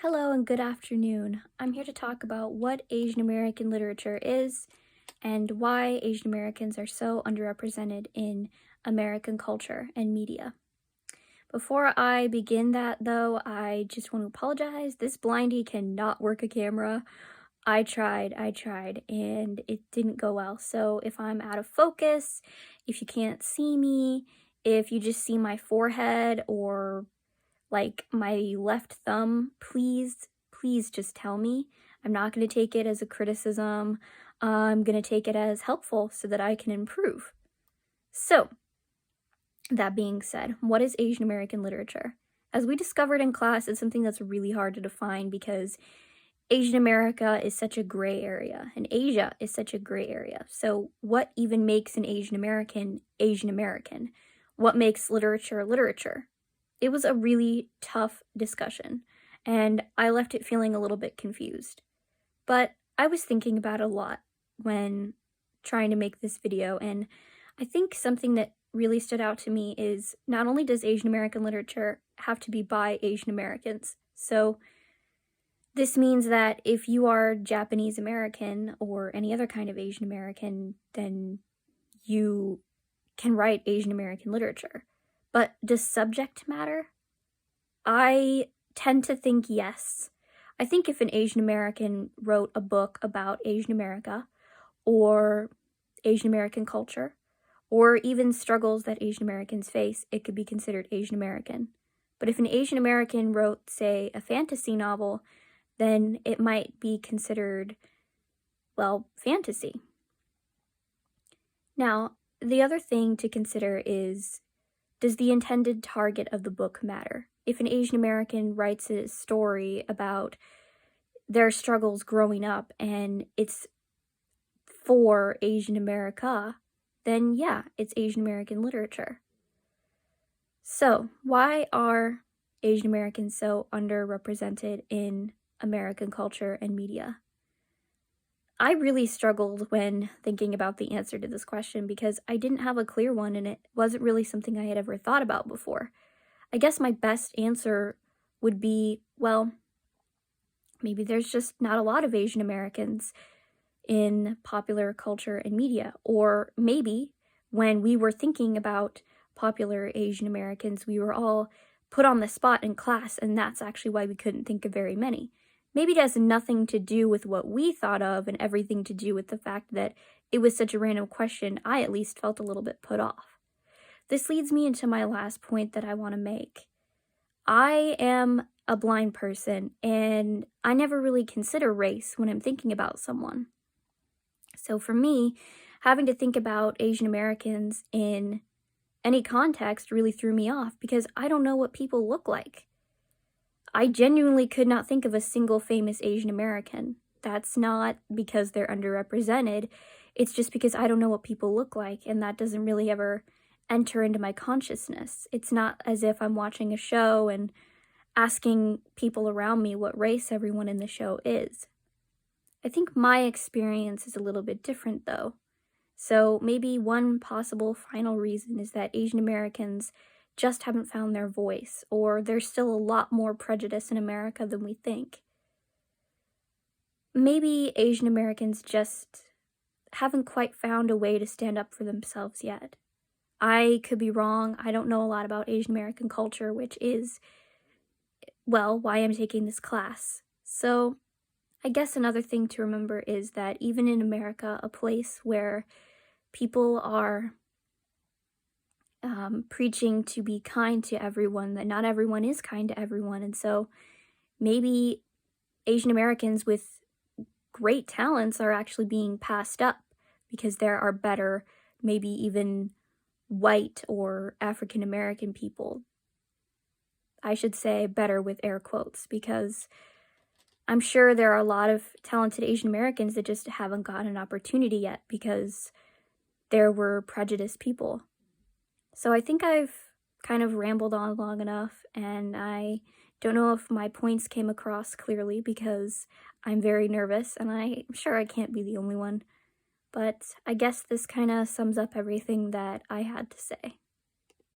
Hello and good afternoon. I'm here to talk about what Asian American literature is and why Asian Americans are so underrepresented in American culture and media. Before I begin that, though, I just want to apologize. This blindy cannot work a camera. I tried, and it didn't go well. So if I'm out of focus, if you can't see me, if you just see my forehead or like my left thumb, please just tell me. I'm not going to take it as a criticism. I'm going to take it as helpful so that I can improve. So, that being said, what is Asian American literature? As we discovered in class, it's something that's really hard to define because Asian America is such a gray area, and Asia is such a gray area. So, what even makes an Asian American Asian American? What makes literature literature? It was a really tough discussion, and I left it feeling a little bit confused. But I was thinking about it a lot when trying to make this video, and I think something that really stood out to me is not only does Asian American literature have to be by Asian Americans, so this means that if you are Japanese American or any other kind of Asian American, then you can write Asian American literature. But does subject matter? I tend to think yes. I think if an Asian American wrote a book about Asian America or Asian American culture, or even struggles that Asian Americans face, it could be considered Asian American. But if an Asian American wrote, say, a fantasy novel, then it might be considered, well, fantasy. Now, the other thing to consider is, does the intended target of the book matter? If an Asian American writes a story about their struggles growing up and it's for Asian America, then yeah, it's Asian American literature. So, why are Asian Americans so underrepresented in American culture and media? I really struggled when thinking about the answer to this question because I didn't have a clear one and it wasn't really something I had ever thought about before. I guess my best answer would be, well, maybe there's just not a lot of Asian Americans in popular culture and media. Or maybe when we were thinking about popular Asian Americans, we were all put on the spot in class, and that's actually why we couldn't think of very many. Maybe it has nothing to do with what we thought of and everything to do with the fact that it was such a random question. I at least felt a little bit put off. This leads me into my last point that I want to make. I am a blind person, and I never really consider race when I'm thinking about someone. So for me, having to think about Asian Americans in any context really threw me off because I don't know what people look like. I genuinely could not think of a single famous Asian American. That's not because they're underrepresented. It's just because I don't know what people look like, and that doesn't really ever enter into my consciousness. It's not as if I'm watching a show and asking people around me what race everyone in the show is. I think my experience is a little bit different, though. So maybe one possible final reason is that Asian Americans just haven't found their voice, or there's still a lot more prejudice in America than we think. Maybe Asian Americans just haven't quite found a way to stand up for themselves yet. I could be wrong. I don't know a lot about Asian American culture, which is, well, why I'm taking this class. So I guess another thing to remember is that even in America, a place where people are preaching to be kind to everyone, that not everyone is kind to everyone. And so maybe Asian Americans with great talents are actually being passed up because there are better, maybe even white or African American people. I should say better with air quotes, because I'm sure there are a lot of talented Asian Americans that just haven't gotten an opportunity yet because there were prejudiced people. So I think I've kind of rambled on long enough, and I don't know if my points came across clearly because I'm very nervous, and I'm sure I can't be the only one. But I guess this kind of sums up everything that I had to say.